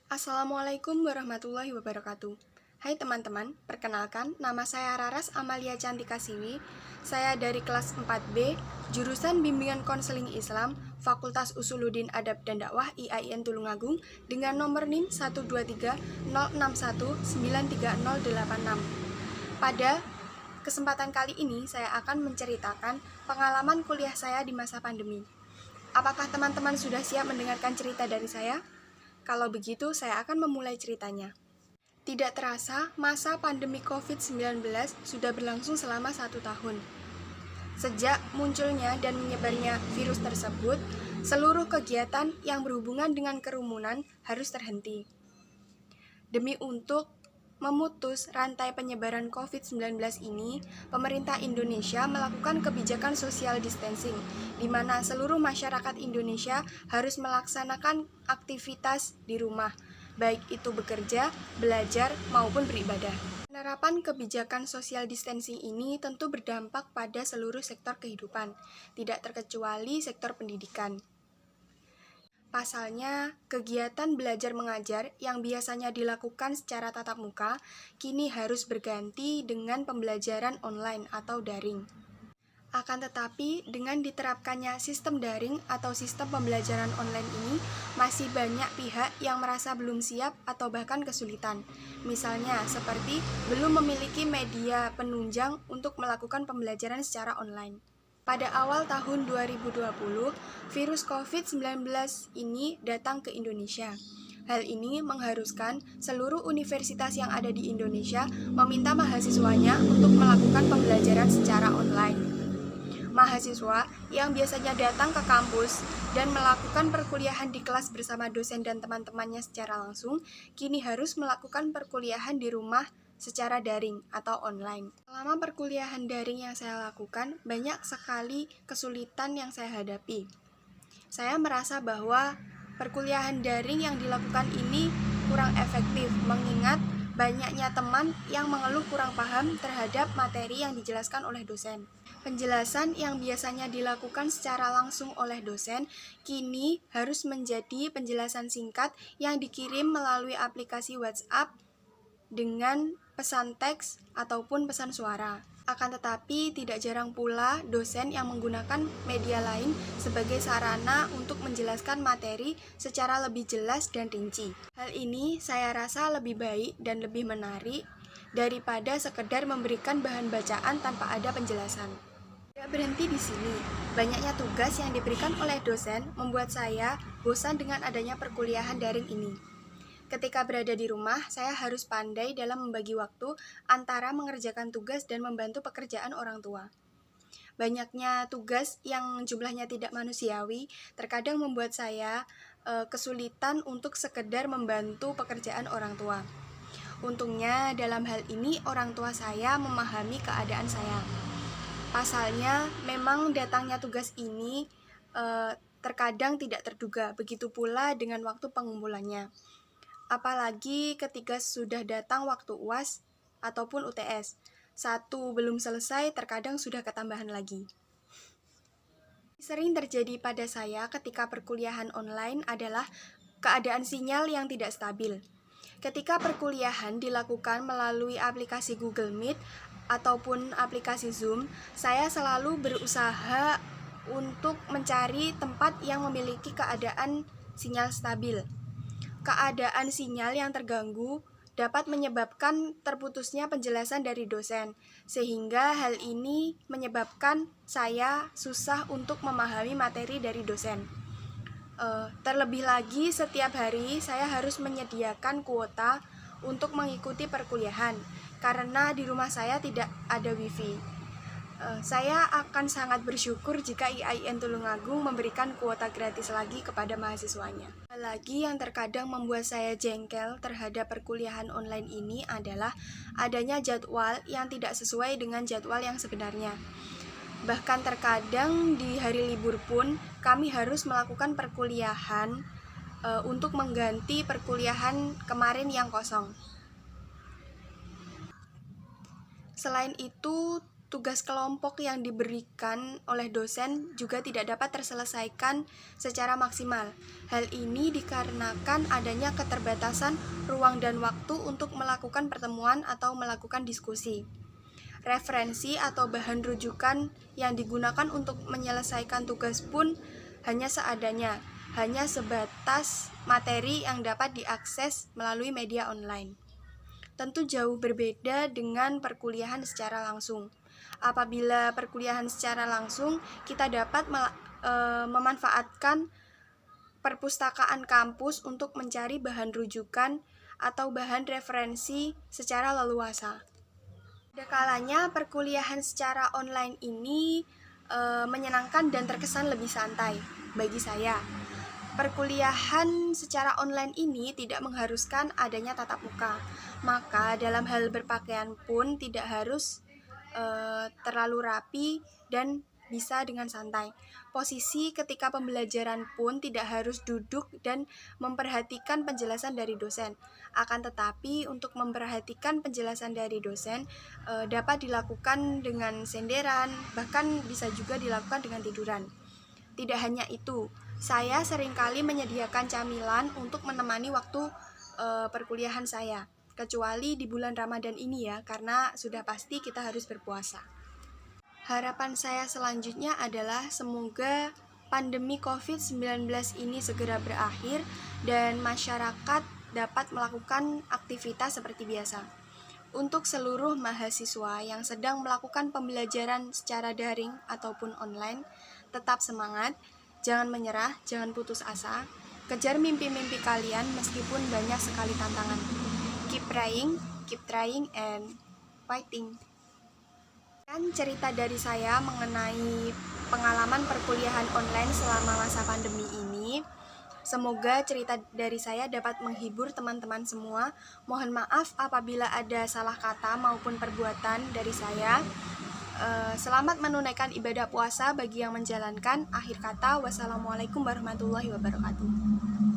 Assalamualaikum warahmatullahi wabarakatuh. Hai teman-teman, perkenalkan nama saya Raras Amalia Cantika Siwi. Saya dari kelas 4B, jurusan Bimbingan Konseling Islam, Fakultas Usuluddin Adab dan Dakwah IAIN Tulungagung dengan nomor NIM 12306193086. Pada kesempatan kali ini saya akan menceritakan pengalaman kuliah saya di masa pandemi. Apakah teman-teman sudah siap mendengarkan cerita dari saya? Kalau begitu, saya akan memulai ceritanya. Tidak terasa, masa pandemi COVID-19 sudah berlangsung selama 1 tahun. Sejak munculnya dan menyebarnya virus tersebut, seluruh kegiatan yang berhubungan dengan kerumunan harus terhenti. Demi untuk memutus rantai penyebaran COVID-19 ini, pemerintah Indonesia melakukan kebijakan social distancing, di mana seluruh masyarakat Indonesia harus melaksanakan aktivitas di rumah, baik itu bekerja, belajar, maupun beribadah. Penerapan kebijakan social distancing ini tentu berdampak pada seluruh sektor kehidupan, tidak terkecuali sektor pendidikan. Pasalnya, kegiatan belajar mengajar yang biasanya dilakukan secara tatap muka, kini harus berganti dengan pembelajaran online atau daring. Akan tetapi, dengan diterapkannya sistem daring atau sistem pembelajaran online ini, masih banyak pihak yang merasa belum siap atau bahkan kesulitan. Misalnya, seperti belum memiliki media penunjang untuk melakukan pembelajaran secara online. Pada awal tahun 2020, virus COVID-19 ini datang ke Indonesia. Hal ini mengharuskan seluruh universitas yang ada di Indonesia meminta mahasiswanya untuk melakukan pembelajaran secara online. Mahasiswa yang biasanya datang ke kampus dan melakukan perkuliahan di kelas bersama dosen dan teman-temannya secara langsung, kini harus melakukan perkuliahan di rumah secara daring atau online. Selama perkuliahan daring yang saya lakukan, banyak sekali kesulitan yang saya hadapi. Saya merasa bahwa perkuliahan daring yang dilakukan ini kurang efektif, mengingat banyaknya teman yang mengeluh kurang paham terhadap materi yang dijelaskan oleh dosen. Penjelasan yang biasanya dilakukan secara langsung oleh dosen, kini harus menjadi penjelasan singkat yang dikirim melalui aplikasi WhatsApp dengan pesan teks ataupun pesan suara. Akan tetapi, tidak jarang pula dosen yang menggunakan media lain sebagai sarana untuk menjelaskan materi secara lebih jelas dan rinci. Hal ini saya rasa lebih baik dan lebih menarik daripada sekedar memberikan bahan bacaan tanpa ada penjelasan. Tidak berhenti di sini, banyaknya tugas yang diberikan oleh dosen membuat saya bosan dengan adanya perkuliahan daring ini. Ketika berada di rumah, saya harus pandai dalam membagi waktu antara mengerjakan tugas dan membantu pekerjaan orang tua. Banyaknya tugas yang jumlahnya tidak manusiawi terkadang membuat saya kesulitan untuk sekedar membantu pekerjaan orang tua. Untungnya dalam hal ini orang tua saya memahami keadaan saya. Pasalnya memang datangnya tugas ini terkadang tidak terduga, begitu pula dengan waktu pengumpulannya. Apalagi ketika sudah datang waktu UAS ataupun UTS. Satu belum selesai, terkadang sudah ketambahan lagi. Sering terjadi pada saya ketika perkuliahan online adalah keadaan sinyal yang tidak stabil. Ketika perkuliahan dilakukan melalui aplikasi Google Meet ataupun aplikasi Zoom, saya selalu berusaha untuk mencari tempat yang memiliki keadaan sinyal stabil. Keadaan sinyal yang terganggu dapat menyebabkan terputusnya penjelasan dari dosen, sehingga hal ini menyebabkan saya susah untuk memahami materi dari dosen. Terlebih lagi, setiap hari saya harus menyediakan kuota untuk mengikuti perkuliahan, karena di rumah saya tidak ada wifi. Saya akan sangat bersyukur jika IAIN Tulungagung memberikan kuota gratis lagi kepada mahasiswanya. Lagi yang terkadang membuat saya jengkel terhadap perkuliahan online ini adalah adanya jadwal yang tidak sesuai dengan jadwal yang sebenarnya. Bahkan terkadang di hari libur pun kami harus melakukan perkuliahan untuk mengganti perkuliahan kemarin yang kosong. Selain itu, Tugas kelompok yang diberikan oleh dosen juga tidak dapat terselesaikan secara maksimal. Hal ini dikarenakan adanya keterbatasan ruang dan waktu untuk melakukan pertemuan atau melakukan diskusi. Referensi atau bahan rujukan yang digunakan untuk menyelesaikan tugas pun hanya seadanya, hanya sebatas materi yang dapat diakses melalui media online. Tentu jauh berbeda dengan perkuliahan secara langsung. Apabila perkuliahan secara langsung, kita dapat memanfaatkan perpustakaan kampus untuk mencari bahan rujukan atau bahan referensi secara leluasa. Ada kalanya perkuliahan secara online ini menyenangkan dan terkesan lebih santai bagi saya. Perkuliahan secara online ini tidak mengharuskan adanya tatap muka, maka dalam hal berpakaian pun tidak harus terlalu rapi dan bisa dengan santai. Posisi ketika pembelajaran pun tidak harus duduk dan memperhatikan penjelasan dari dosen. Akan tetapi untuk memperhatikan penjelasan dari dosen dapat dilakukan dengan senderan, bahkan bisa juga dilakukan dengan tiduran. Tidak hanya itu, saya seringkali menyediakan camilan untuk menemani waktu perkuliahan saya. Kecuali di bulan Ramadan ini ya, karena sudah pasti kita harus berpuasa. Harapan saya selanjutnya adalah semoga pandemi COVID-19 ini segera berakhir dan masyarakat dapat melakukan aktivitas seperti biasa. Untuk seluruh mahasiswa yang sedang melakukan pembelajaran secara daring ataupun online, tetap semangat, jangan menyerah, jangan putus asa, kejar mimpi-mimpi kalian meskipun banyak sekali tantangan. Keep trying, and fighting. Dan cerita dari saya mengenai pengalaman perkuliahan online selama masa pandemi ini. Semoga cerita dari saya dapat menghibur teman-teman semua. Mohon maaf apabila ada salah kata maupun perbuatan dari saya. Selamat menunaikan ibadah puasa bagi yang menjalankan. Akhir kata, wassalamualaikum warahmatullahi wabarakatuh.